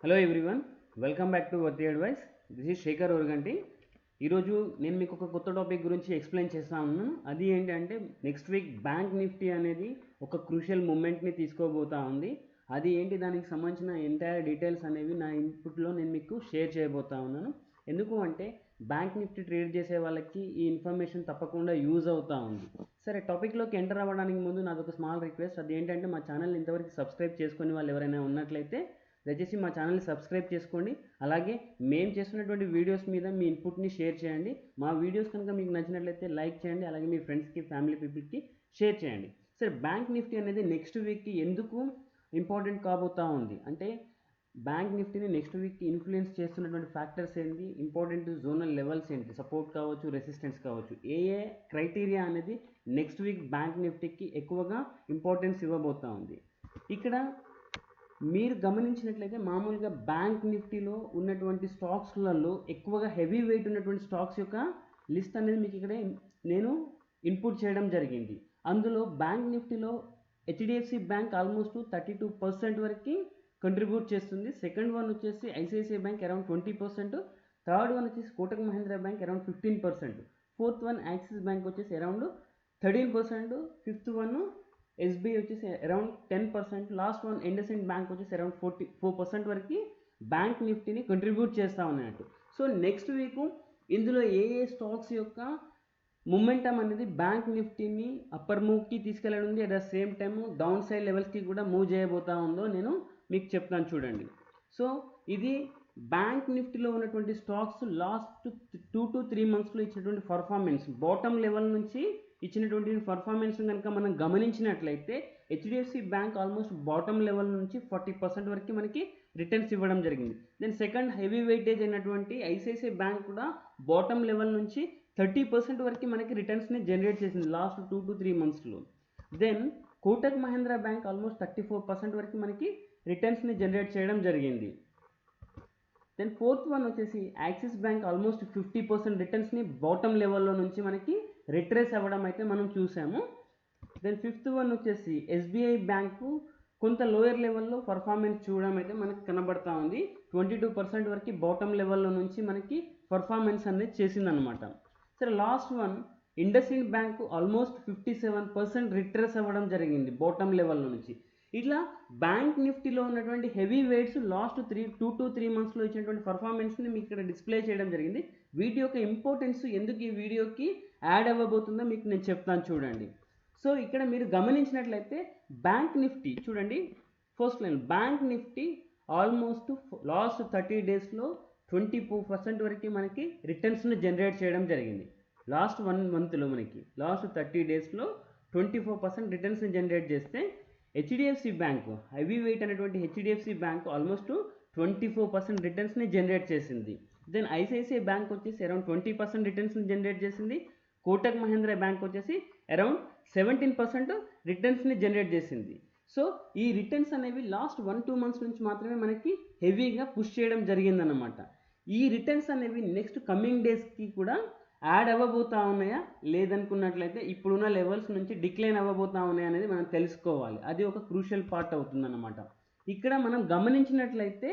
Hello everyone, welcome back to worthy advice. This is Shekhar Organti. ఈరోజు నేను మీకు ఒక కొత్త టాపిక్ గురించి ఎక్స్ప్లెయిన్ చేస్తా ఉన్నాను. అది ఏంటంటే నెక్స్ట్ వీక్ బ్యాంక్ నిఫ్టీ అనేది ఒక క్రూషియల్ మూమెంట్ని తీసుకోబోతా ఉంది. అది ఏంటి, దానికి సంబంధించిన ఎంటైర్ డీటెయిల్స్ అనేవి నా ఇన్పుట్లో నేను మీకు షేర్ చేయబోతా ఉన్నాను. ఎందుకు అంటే బ్యాంక్ నిఫ్టీ ట్రేడ్ చేసే వాళ్ళకి ఈ ఇన్ఫర్మేషన్ తప్పకుండా యూజ్ అవుతూ ఉంది. సరే, టాపిక్లోకి ఎంటర్ అవ్వడానికి ముందు నాది ఒక స్మాల్ రిక్వెస్ట్. అది ఏంటంటే మా ఛానల్ ఇంతవరకు సబ్స్క్రైబ్ చేసుకుని వాళ్ళు ఎవరైనా ఉన్నట్లయితే దయచేసి మా ఛానల్ని సబ్స్క్రైబ్ చేసుకోండి. అలాగే మేము చేస్తున్నటువంటి వీడియోస్ మీద మీ ఇన్పుట్ని షేర్ చేయండి. మా వీడియోస్ కనుక మీకు నచ్చినట్లయితే లైక్ చేయండి. అలాగే మీ ఫ్రెండ్స్కి, ఫ్యామిలీ పీపుల్కి షేర్ చేయండి. సరే, బ్యాంక్ నిఫ్టీ అనేది నెక్స్ట్ వీక్కి ఎందుకు ఇంపార్టెంట్ కాబోతా ఉంది అంటే, బ్యాంక్ నిఫ్టీని నెక్స్ట్ వీక్కి ఇన్ఫ్లుయెన్స్ చేస్తున్నటువంటి ఫ్యాక్టర్స్ ఏంటి, ఇంపార్టెంట్ జోనల్ లెవెల్స్ ఏంటి, సపోర్ట్ కావచ్చు, రెసిస్టెన్స్ కావచ్చు, ఏ క్రైటీరియా అనేది నెక్స్ట్ వీక్ బ్యాంక్ నిఫ్టీకి ఎక్కువగా ఇంపార్టెన్స్ ఇవ్వబోతా ఉంది. ఇక్కడ మీరు గమనించినట్లయితే మామూలుగా బ్యాంక్ నిఫ్టీలో ఉన్నటువంటి స్టాక్స్లలో ఎక్కువగా హెవీ వెయిట్ ఉన్నటువంటి స్టాక్స్ యొక్క లిస్ట్ అనేది మీకు ఇక్కడ నేను ఇన్పుట్ చేయడం జరిగింది. అందులో బ్యాంక్ నిఫ్టీలో హెచ్డిఎఫ్సి బ్యాంక్ ఆల్మోస్ట్ 32% వరకు కంట్రిబ్యూట్ చేస్తుంది. సెకండ్ వన్ వచ్చేసి ICICI Bank around 20%, third one వచ్చేసి Kotak Mahindra Bank around 15%, fourth one Axis Bank వచ్చేసి అరౌండ్ 13%, ఫిఫ్త్ వన్ ఎస్బీఐ వచ్చేసి around 10%, last one IndusInd Bank వచ్చేసి అరౌండ్ 44% వరకు బ్యాంక్ నిఫ్టీని కంట్రిబ్యూట్ చేస్తూ ఉన్నట్టు. సో నెక్స్ట్ వీక్ ఇందులో ఏ స్టాక్స్ యొక్క మొమెంటమ్ అనేది బ్యాంక్ నిఫ్టీని అప్పర్ మూవ్కి తీసుకెళ్ళనుంది, at the same time down side లెవెల్స్కి కూడా మూవ్ చేయబోతా ఉందో నేను మీకు చెప్తాను చూడండి. సో ఇది బ్యాంక్ నిఫ్టీలో ఉన్నటువంటి స్టాక్స్ లాస్ట్ 2 to 3 monthsలో ఇచ్చినటువంటి పర్ఫార్మెన్స్, బాటమ్ లెవెల్ నుంచి ఇచ్చినటువంటి పర్ఫార్మెన్స్ కనుక మనం గమనించినట్లయితే HDFC Bank almost bottom level నుంచి 40% వరకు మనకి రిటర్న్స్ ఇవ్వడం జరిగింది. దెన్ సెకండ్ హెవీ వెయిటేజ్ అయినటువంటి ఐసిఐసిఐ బ్యాంక్ కూడా బాటమ్ లెవెల్ నుంచి 30% వరకు మనకి రిటర్న్స్ని జనరేట్ చేసింది లాస్ట్ 2 to 3 monthsలో. Then Kotak Mahindra Bank almost 34% వరకు మనకి రిటర్న్స్ని జనరేట్ చేయడం జరిగింది. దెన్ ఫోర్త్ వన్ వచ్చేసి యాక్సిస్ బ్యాంక్ ఆల్మోస్ట్ 50% రిటర్న్స్ని బాటమ్ లెవెల్లో నుంచి మనకి రిట్రేస్ అవ్వడం అయితే మనం చూసాము. దెన్ ఫిఫ్త్ వన్ వచ్చేసి ఎస్బీఐ బ్యాంకు కొంత లోయర్ లెవెల్లో పర్ఫార్మెన్స్ చూడడం అయితే మనకి కనబడతా ఉంది. 22% వరకు బాటమ్ లెవెల్లో నుంచి మనకి పర్ఫార్మెన్స్ అనేది చేసిందనమాట. సరే, last one IndusInd bank almost 57% retrace అవ్వడం జరిగింది బాటమ్ లెవెల్లో నుంచి. ఇట్లా బ్యాంక్ నిఫ్టీలో ఉన్నటువంటి హెవీ వెయిట్స్ లాస్ట్ 2 to 3 monthsలో ఇచ్చినటువంటి పర్ఫార్మెన్స్ని మీకు ఇక్కడ డిస్ప్లే చేయడం జరిగింది. వీటి యొక్క ఇంపార్టెన్స్ ఎందుకు ఈ వీడియోకి యాడ్ అవ్వబోతుందో మీకు నేను చెప్తాను చూడండి. సో ఇక్కడ మీరు గమనించినట్లయితే బ్యాంక్ నిఫ్టీ చూడండి, first line bank Nifty almost last 30 daysలో 24% వరకు మనకి రిటర్న్స్ని జనరేట్ చేయడం జరిగింది. లాస్ట్ 1 monthలో మనకి లాస్ట్ 30 daysలో 24% రిటర్న్స్ని జనరేట్ చేస్తే హెచ్డిఎఫ్సి బ్యాంకు హెవీ వెయిట్ అనేటువంటి హెచ్డిఎఫ్సి బ్యాంకు ఆల్మోస్ట్ 24% రిటర్న్స్ని జనరేట్ చేసింది. దెన్ ఐసిఐసిఐ బ్యాంక్ వచ్చేసి అరౌండ్ 20% రిటర్న్స్ని జనరేట్ చేసింది. కోటక్ మహీంద్రా బ్యాంక్ వచ్చేసి అరౌండ్ 17% రిటర్న్స్ని జనరేట్ చేసింది. సో ఈ రిటర్న్స్ అనేవి లాస్ట్ 1-2 months నుంచి మాత్రమే మనకి హెవీగా పుష్ చేయడం జరిగిందన్నమాట. ఈ రిటర్న్స్ అనేవి నెక్స్ట్ కమింగ్ డేస్కి కూడా యాడ్ అవ్వబోతా ఉన్నాయా లేదనుకున్నట్లయితే ఇప్పుడున్న లెవెల్స్ నుంచి డిక్లైన్ అవ్వబోతా ఉన్నాయా అనేది మనం తెలుసుకోవాలి. అది ఒక క్రూషియల్ పార్ట్ అవుతుందన్నమాట. ఇక్కడ మనం గమనించినట్లయితే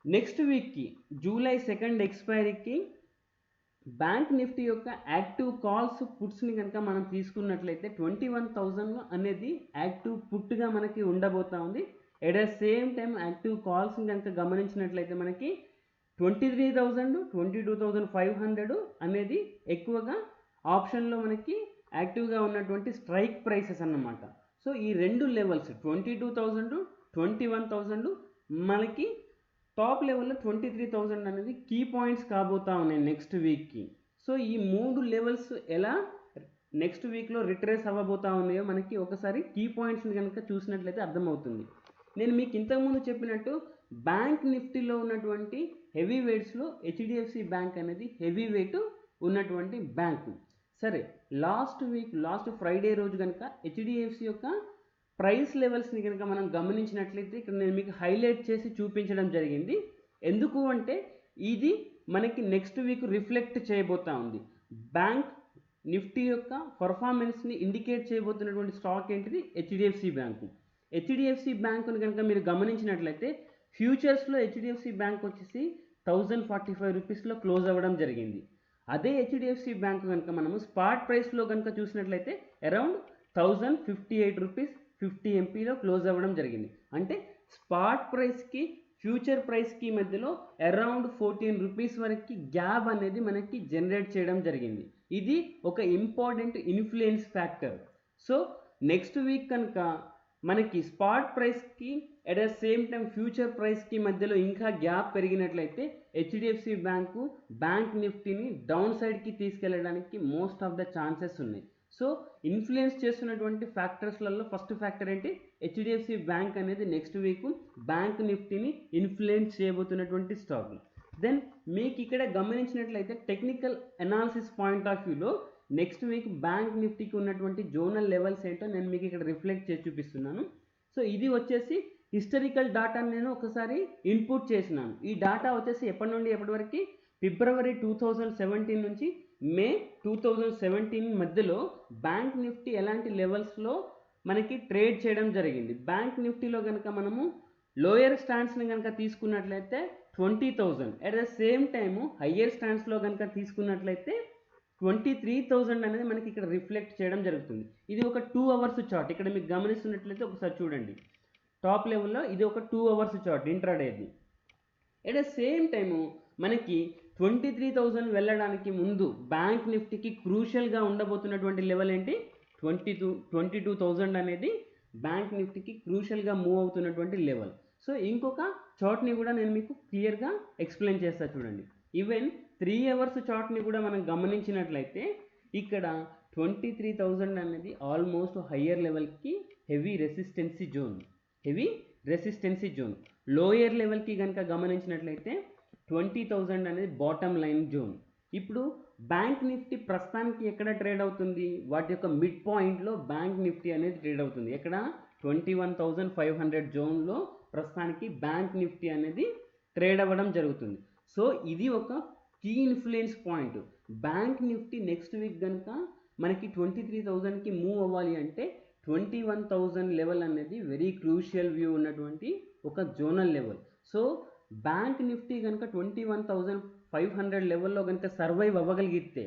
నెక్స్ట్ వీక్కి జూలై 2 ఎక్స్పైరీకి బ్యాంక్ నిఫ్టీ యొక్క యాక్టివ్ కాల్స్ పుట్స్ని కనుక మనం తీసుకున్నట్లయితే 21,000 అనేది యాక్టివ్ పుట్గా మనకి ఉండబోతా ఉంది. At the same time active కాల్స్ని కనుక గమనించినట్లయితే మనకి 23,000, 22,500 అనేది ఎక్కువగా ఆప్షన్లో మనకి యాక్టివ్గా ఉన్నటువంటి స్ట్రైక్ ప్రైసెస్ అన్నమాట. సో ఈ రెండు లెవెల్స్ 22,000, 21,000 మనకి టాప్ లెవెల్లో 23,000 అనేది కీ పాయింట్స్ కాబోతా ఉన్నాయి నెక్స్ట్ వీక్కి. సో ఈ 3 లెవెల్స్ ఎలా నెక్స్ట్ వీక్లో రిట్రేస్ అవ్వబోతా ఉన్నాయో మనకి ఒకసారి కీ పాయింట్స్ని కనుక చూసినట్లయితే అర్థమవుతుంది. నేను మీకు ఇంతకుముందు చెప్పినట్టు బ్యాంక్ నిఫ్టీలో ఉన్నటువంటి హెవీ వెయిట్స్లో హెచ్డిఎఫ్సి బ్యాంక్ అనేది హెవీ వెయిట్ ఉన్నటువంటి బ్యాంకు. సరే, లాస్ట్ ఫ్రైడే రోజు కనుక హెచ్డిఎఫ్సి యొక్క ప్రైస్ లెవెల్స్ని కనుక మనం గమనించినట్లయితే ఇక్కడ నేను మీకు హైలైట్ చేసి చూపించడం జరిగింది. ఎందుకు అంటే ఇది మనకి నెక్స్ట్ వీక్ రిఫ్లెక్ట్ చేయబోతా ఉంది. బ్యాంక్ నిఫ్టీ యొక్క పర్ఫార్మెన్స్ని ఇండికేట్ చేయబోతున్నటువంటి స్టాక్ ఏంటిది, హెచ్డిఎఫ్సి బ్యాంకు. హెచ్డిఎఫ్సి బ్యాంకుని కనుక మీరు గమనించినట్లయితే ఫ్యూచర్స్లో హెచ్డిఎఫ్సి బ్యాంక్ వచ్చేసి 1045 రూపీస్లో క్లోజ్ అవ్వడం జరిగింది. అదే హెచ్డిఎఫ్సి బ్యాంక్ కనుక మనము స్పాట్ ప్రైస్లో కనుక చూసినట్లయితే అరౌండ్ 1058 రూపీస్ 50 ఎంపీలో క్లోజ్ అవ్వడం జరిగింది. అంటే స్పాట్ ప్రైస్కి ఫ్యూచర్ ప్రైస్కి మధ్యలో అరౌండ్ 14 రూపీస్ వరకు గ్యాప్ అనేది మనకి జనరేట్ చేయడం జరిగింది. ఇది ఒక important influence factor. So next week కనుక మనకి స్పాట్ ప్రైస్కి at the same time future ప్రైస్కి మధ్యలో ఇంకా గ్యాప్ పెరిగినట్లయితే హెచ్డిఎఫ్సి బ్యాంక్ నిఫ్టీని డౌన్ సైడ్కి తీసుకెళ్ళడానికి మోస్ట్ ఆఫ్ ద ఛాన్సెస్ ఉన్నాయి. సో ఇన్ఫ్లుయెన్స్ చేస్తున్నటువంటి ఫ్యాక్టర్స్లలో ఫస్ట్ ఫ్యాక్టర్ ఏంటి, హెచ్డిఎఫ్సి బ్యాంక్ అనేది నెక్స్ట్ వీక్ బ్యాంక్ నిఫ్టీని ఇన్ఫ్లుయెన్స్ చేయబోతున్నటువంటి స్టాక్. దెన్ మీకు ఇక్కడ గమనించినట్లయితే టెక్నికల్ అనాలిసిస్ పాయింట్ ఆఫ్ వ్యూలో నెక్స్ట్ వీక్ బ్యాంక్ నిఫ్టీకి ఉన్నటువంటి జోనల్ లెవెల్స్ ఏంటో నేను మీకు ఇక్కడ రిఫ్లెక్ట్ చేసి చూపిస్తున్నాను. సో ఇది వచ్చేసి హిస్టరికల్ డాటాని నేను ఒకసారి ఇన్పుట్ చేసినాను. ఈ డాటా వచ్చేసి ఎప్పటి నుండి ఎప్పటి వరకు, ఫిబ్రవరి 2017 నుంచి మే 2017 మధ్యలో బ్యాంక్ నిఫ్టీ ఎలాంటి లెవెల్స్లో మనకి ట్రేడ్ చేయడం జరిగింది. బ్యాంక్ నిఫ్టీలో కనుక మనము లోయర్ స్టాండ్స్ని కనుక తీసుకున్నట్లయితే 20,000, at the same time higher స్టాండ్స్లో కనుక తీసుకున్నట్లయితే 23,000 అనేది మనకి ఇక్కడ రిఫ్లెక్ట్ చేయడం జరుగుతుంది. ఇది ఒక 2 అవర్స్ చార్ట్. ఇక్కడ మీకు గమనిస్తున్నట్లయితే ఒకసారి చూడండి, టాప్ లెవెల్లో ఇది ఒక 2 అవర్స్ చార్ట్ ఇంట్రాడేది. అట్ ద సేమ్ టైము మనకి 23,000 వెళ్ళడానికి ముందు బ్యాంక్ నిఫ్టీకి క్రూషియల్గా ఉండబోతున్నటువంటి లెవెల్ ఏంటి, 22,000 అనేది బ్యాంక్ నిఫ్టీకి క్రూషియల్గా మూవ్ అవుతున్నటువంటి లెవెల్. సో ఇంకొక చార్ట్ని కూడా నేను మీకు క్లియర్గా ఎక్స్ప్లెయిన్ చేస్తా చూడండి. ఈవెన్ 3 అవర్స్ చార్ట్ని కూడా మనం గమనించినట్లయితే ఇక్కడ 23,000 అనేది ఆల్మోస్ట్ హయ్యర్ లెవెల్కి హెవీ రెసిస్టెన్సీ జోన్. లోయర్ లెవెల్కి కనుక గమనించినట్లయితే 20,000 అనేది బాటమ్ లైన్ జోన్. ఇప్పుడు బ్యాంక్ నిఫ్టీ ప్రస్తుతానికి ఎక్కడ ట్రేడ్ అవుతుంది, వాటి యొక్క మిడ్ పాయింట్లో బ్యాంక్ నిఫ్టీ అనేది ట్రేడ్ అవుతుంది. ఎక్కడ 21,500 జోన్లో ప్రస్తుతానికి బ్యాంక్ నిఫ్టీ అనేది ట్రేడ్ అవ్వడం జరుగుతుంది. సో ఇది ఒక key influence point. Bank nifty next week కనుక మనకి 23,000కి మూవ్ అవ్వాలి అంటే 21,000 లెవెల్ అనేది వెరీ క్రూషియల్ వ్యూ ఉన్నటువంటి ఒక zonal level. So bank Nifty కనుక 21,500 లెవెల్లో కనుక సర్వైవ్ అవ్వగలిగితే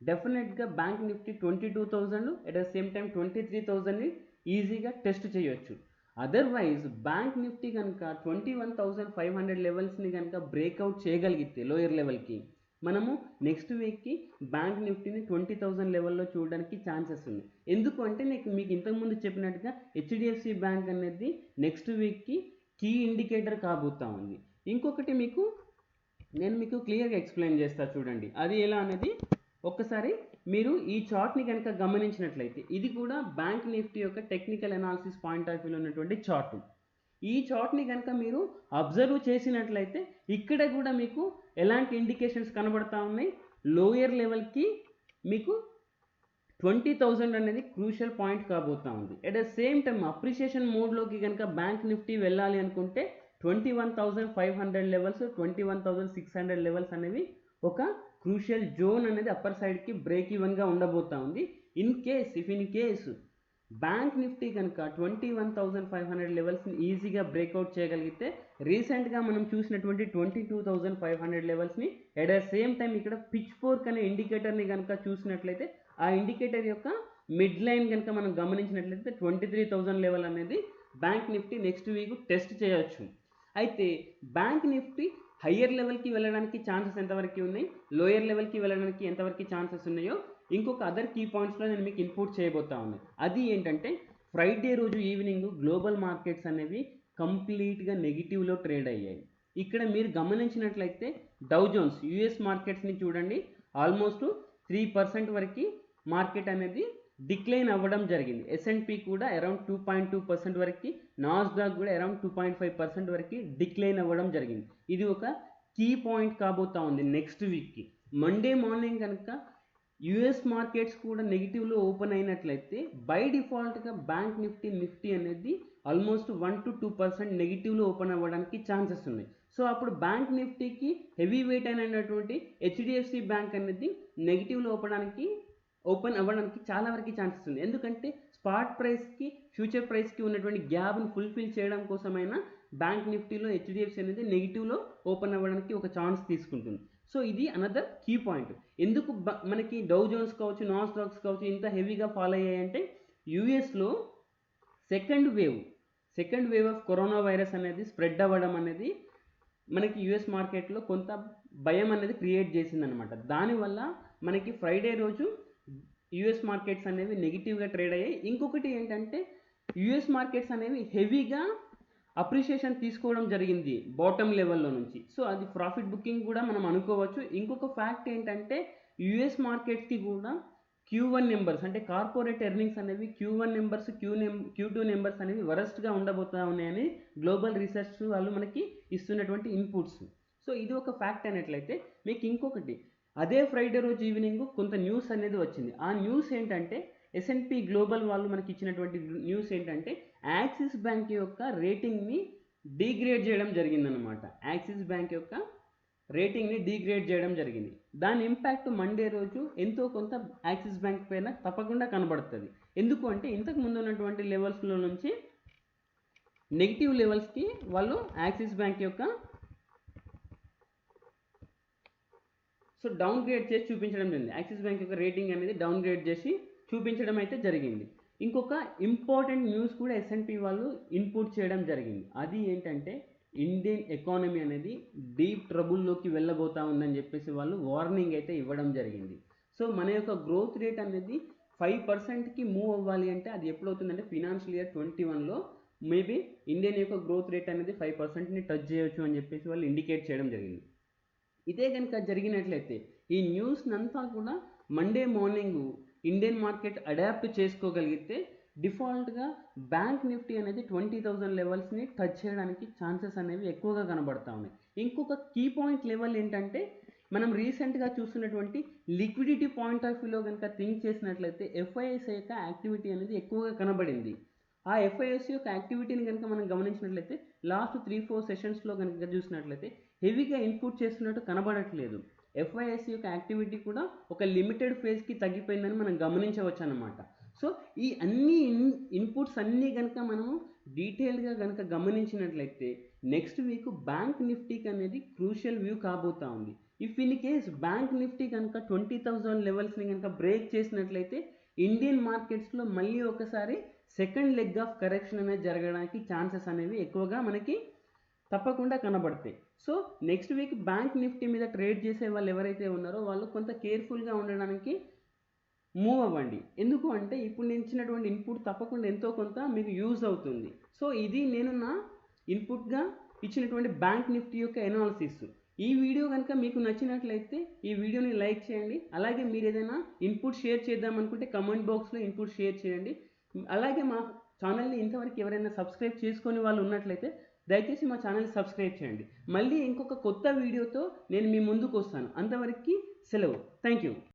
డెఫినెట్గా bank Nifty 22,000 at the same time 23,000ని ఈజీగా టెస్ట్ చేయొచ్చు. అదర్వైజ్ బ్యాంక్ నిఫ్టీ కనుక 21,500 లెవెల్స్ని కనుక బ్రేక్అవుట్ చేయగలిగితే లోయర్ లెవెల్కి మనము నెక్స్ట్ వీక్కి బ్యాంక్ నిఫ్టీని 20,000 లెవెల్లో చూడడానికి ఛాన్సెస్ ఉన్నాయి. ఎందుకు అంటే మీకు ఇంతకుముందు చెప్పినట్టుగా హెచ్డిఎఫ్సి బ్యాంక్ అనేది నెక్స్ట్ వీక్కి కీ ఇండికేటర్ కాబోతా ఉంది. ఇంకొకటి నేను మీకు క్లియర్గా ఎక్స్ప్లెయిన్ చేస్తా చూడండి, అది ఎలా అనేది ఒక్కసారి మీరు ఈ చార్ట్ని కనుక గమనించినట్లయితే ఇది కూడా బ్యాంక్ నిఫ్టీ యొక్క టెక్నికల్ అనాలిసిస్ పాయింట్ ఆఫ్ వ్యూలో ఉన్నటువంటి చార్టు. ఈ చార్ట్ని కనుక మీరు అబ్జర్వ్ చేసినట్లయితే ఇక్కడ కూడా మీకు ఎలాంటి ఇండికేషన్స్ కనబడతా ఉన్నాయి, లోయర్ లెవెల్కి మీకు 20,000 అనేది క్రూషియల్ పాయింట్ కాబోతా ఉంది. At the same time appreciation మోడ్లోకి కనుక బ్యాంక్ నిఫ్టీ వెళ్ళాలి అనుకుంటే 21,500 లెవెల్స్ 21,600 లెవెల్స్ అనేవి ఒక క్రూషియల్ జోన్ అనేది అప్పర్ సైడ్కి బ్రేక్ ఈవెన్గా ఉండబోతా ఉంది. ఇన్ కేస్ బ్యాంక్ నిఫ్టీ కనుక 21,500 లెవెల్స్ని ఈజీగా బ్రేక్అవుట్ చేయగలిగితే రీసెంట్గా మనం చూసినటువంటి 22,500 లెవెల్స్ని అట్ ద సేమ్ టైం ఇక్కడ పిచ్ ఫోర్క్ అనే ఇండికేటర్ని కనుక చూసినట్లయితే ఆ ఇండికేటర్ యొక్క మిడ్ లైన్ కనుక మనం గమనించినట్లయితే 23,000 లెవెల్ అనేది bank nifty next week test చేయొచ్చు. అయితే బ్యాంక్ నిఫ్టీ హయ్యర్ లెవెల్కి వెళ్ళడానికి ఛాన్సెస్ ఎంతవరకు ఉన్నాయి, లోయర్ లెవెల్కి వెళ్ళడానికి ఎంతవరకు ఛాన్సెస్ ఉన్నాయో ఇంకొక అదర్ కీ పాయింట్స్లో నేను మీకు ఇన్పుట్ చేయబోతా ఉన్నాను. అది ఏంటంటే ఫ్రైడే రోజు ఈవినింగ్ గ్లోబల్ మార్కెట్స్ అనేవి కంప్లీట్గా నెగిటివ్లో ట్రేడ్ అయ్యాయి. ఇక్కడ మీరు గమనించినట్లయితే డౌ జోన్స్ యూఎస్ మార్కెట్స్ని చూడండి, ఆల్మోస్ట్ 3% వరకు మార్కెట్ అనేది డిక్లైన్ అవ్వడం జరిగింది. S&P కూడా అరౌండ్ 2.2% వరకు, నాస్డాక్ కూడా అరౌండ్ 2.5% వరకు డిక్లైన్ అవ్వడం జరిగింది. ఇది ఒక కీ పాయింట్ కాబోతా ఉంది నెక్స్ట్ వీక్కి. మండే మార్నింగ్ కనుక యూఎస్ మార్కెట్స్ కూడా నెగిటివ్లో ఓపెన్ అయినట్లయితే బై డిఫాల్ట్గా బ్యాంక్ నిఫ్టీ అనేది ఆల్మోస్ట్ 1 to 2% నెగిటివ్లో ఓపెన్ అవ్వడానికి ఛాన్సెస్ ఉన్నాయి. సో అప్పుడు బ్యాంక్ నిఫ్టీకి హెవీ వెయిట్ అయినటువంటి హెచ్డిఎఫ్సి బ్యాంక్ అనేది నెగిటివ్లో ఓపెన్ అవ్వడానికి చాలా వరకు ఛాన్సెస్ ఉంది. ఎందుకంటే స్పాట్ ప్రైస్కి ఫ్యూచర్ ప్రైస్కి ఉన్నటువంటి గ్యాప్ని ఫుల్ఫిల్ చేయడం కోసమైనా బ్యాంక్ నిఫ్టీలో హెచ్డిఎఫ్సి అనేది నెగిటివ్లో ఓపెన్ అవ్వడానికి ఒక ఛాన్స్ తీసుకుంటుంది. సో ఇది అనదర్ కీ పాయింట్. ఎందుకు మనకి డౌ జోన్స్ కావచ్చు, నాస్డాక్స్ కావచ్చు ఇంత హెవీగా ఫాలో అయ్యాయంటే యూఎస్లో second wave of corona virus అనేది స్ప్రెడ్ అవ్వడం అనేది మనకి యూఎస్ మార్కెట్లో కొంత భయం అనేది క్రియేట్ చేసిందనమాట. దానివల్ల మనకి ఫ్రైడే రోజు యూఎస్ మార్కెట్స్ అనేవి నెగిటివ్గా ట్రేడ్ అయ్యాయి. ఇంకొకటి ఏంటంటే యూఎస్ మార్కెట్స్ అనేవి హెవీగా అప్రిషియేషన్ తీసుకోవడం జరిగింది బాటమ్ లెవెల్లో నుంచి. సో అది ప్రాఫిట్ బుకింగ్ కూడా మనం అనుకోవచ్చు. ఇంకొక ఫ్యాక్ట్ ఏంటంటే యూఎస్ మార్కెట్స్కి కూడా Q1 నెంబర్స్ అంటే కార్పొరేట్ ఎర్నింగ్స్ అనేవి Q1 నెంబర్స్ Q2 నెంబర్స్ అనేవి వరస్ట్గా ఉండబోతా ఉన్నాయని గ్లోబల్ రీసెర్చ్ వాళ్ళు మనకి ఇస్తున్నటువంటి ఇన్పుట్స్. సో ఇది ఒక ఫ్యాక్ట్ అయినట్లయితే మీకు ఇంకొకటి అదే ఫ్రైడే రోజు ఈవినింగ్ కొంత న్యూస్ అనేది వచ్చింది. ఆ న్యూస్ ఏంటంటే S&P గ్లోబల్ వాళ్ళు మనకి ఇచ్చినటువంటి న్యూస్ ఏంటంటే యాక్సిస్ బ్యాంక్ యొక్క రేటింగ్ని డిగ్రేడ్ చేయడం జరిగిందనమాట. యాక్సిస్ బ్యాంక్ యొక్క రేటింగ్ని డిగ్రేడ్ చేయడం జరిగింది. దాని ఇంపాక్ట్ మండే రోజు ఎంతో కొంత యాక్సిస్ బ్యాంక్ పైన తప్పకుండా కనబడుతుంది. ఎందుకు అంటే ఇంతకు ముందు ఉన్నటువంటి లెవెల్స్లో నుంచి నెగిటివ్ లెవెల్స్కి వాళ్ళు యాక్సిస్ బ్యాంక్ యొక్క డౌన్ గ్రేడ్ చేసి చూపించడం జరిగింది. యాక్సిస్ బ్యాంక్ యొక్క రేటింగ్ అనేది డౌన్ గ్రేడ్ చేసి చూపించడం అయితే జరిగింది. ఇంకొక ఇంపార్టెంట్ న్యూస్ కూడా S&P వాళ్ళు ఇన్పుట్ చేయడం జరిగింది. అది ఏంటంటే ఇండియన్ ఎకానమీ అనేది డీప్ ట్రబుల్లోకి వెళ్ళబోతా ఉందని చెప్పేసి వాళ్ళు వార్నింగ్ అయితే ఇవ్వడం జరిగింది. సో మన యొక్క గ్రోత్ రేట్ అనేది 5%కి మూవ్ అవ్వాలి అంటే అది ఎప్పుడవుతుందంటే ఫినాన్షియల్ ఇయర్ 21లో మేబీ ఇండియన్ యొక్క గ్రోత్ రేట్ అనేది 5%ని టచ్ చేయొచ్చు అని చెప్పేసి వాళ్ళు ఇండికేట్ చేయడం జరిగింది. ఇదే కనుక జరిగినట్లయితే ఈ న్యూస్నంతా కూడా Monday morning Indian market adopt చేసుకోగలిగితే డిఫాల్ట్గా బ్యాంక్ నిఫ్టీ అనేది 20,000 లెవెల్స్ని టచ్ చేయడానికి ఛాన్సెస్ అనేవి ఎక్కువగా కనబడతా ఉన్నాయి. ఇంకొక కీ పాయింట్ లెవెల్ ఏంటంటే మనం రీసెంట్గా చూస్తున్నటువంటి లిక్విడిటీ పాయింట్ ఆఫ్ వ్యూలో కనుక థింక్ చేసినట్లయితే FIS యొక్క యాక్టివిటీ అనేది ఎక్కువగా కనబడింది. ఆ FIS యొక్క యాక్టివిటీని కనుక మనం గమనించినట్లయితే లాస్ట్ 3-4 సెషన్స్లో కనుక చూసినట్లయితే హెవీగా ఇన్పుట్ చేస్తున్నట్టు కనబడట్లేదు. FIS యొక్క యాక్టివిటీ కూడా ఒక లిమిటెడ్ ఫేజ్కి తగ్గిపోయిందని మనం గమనించవచ్చు అన్నమాట. సో ఈ అన్ని ఇన్పుట్స్ అన్నీ కనుక మనము డీటెయిల్గా కనుక గమనించినట్లయితే నెక్స్ట్ వీక్ బ్యాంక్ నిఫ్టీకి అనేది క్రూషియల్ వ్యూ కాబోతా ఉంది. If in case bank Nifty కనుక 20,000 లెవెల్స్ని కనుక బ్రేక్ చేసినట్లయితే ఇండియన్ మార్కెట్స్లో మళ్ళీ ఒకసారి సెకండ్ లెగ్ ఆఫ్ కరెక్షన్ అనేది జరగడానికి ఛాన్సెస్ అనేవి ఎక్కువగా మనకి తప్పకుండా కనబడతాయి. So next week bank Nifty మీద ట్రేడ్ చేసే వాళ్ళు ఎవరైతే ఉన్నారో వాళ్ళు కొంత కేర్ఫుల్గా ఉండడానికి మూవ్ అవ్వండి. ఎందుకు అంటే ఇప్పుడు నేను ఇచ్చినటువంటి ఇన్పుట్ తప్పకుండా ఎంతో కొంత మీకు యూజ్ అవుతుంది. సో ఇది నేను నా ఇన్పుట్గా ఇచ్చినటువంటి బ్యాంక్ నిఫ్టీ యొక్క ఎనాలిసిస్. ఈ వీడియో కనుక మీకు నచ్చినట్లయితే ఈ వీడియోని లైక్ చేయండి. అలాగే మీరు ఏదైనా ఇన్పుట్ షేర్ చేద్దాం అనుకుంటే కమెంట్ బాక్స్లో ఇన్పుట్ షేర్ చేయండి. అలాగే మా ఛానల్ని ఇంతవరకు ఎవరైనా సబ్స్క్రైబ్ చేసుకొని వాళ్ళు ఉన్నట్లయితే దయచేసి మా ఛానల్ని సబ్స్క్రైబ్ చేయండి. మళ్ళీ ఇంకొక కొత్త వీడియోతో నేను మీ ముందుకు వస్తాను. అంతవరకు సెలవు. Thank you.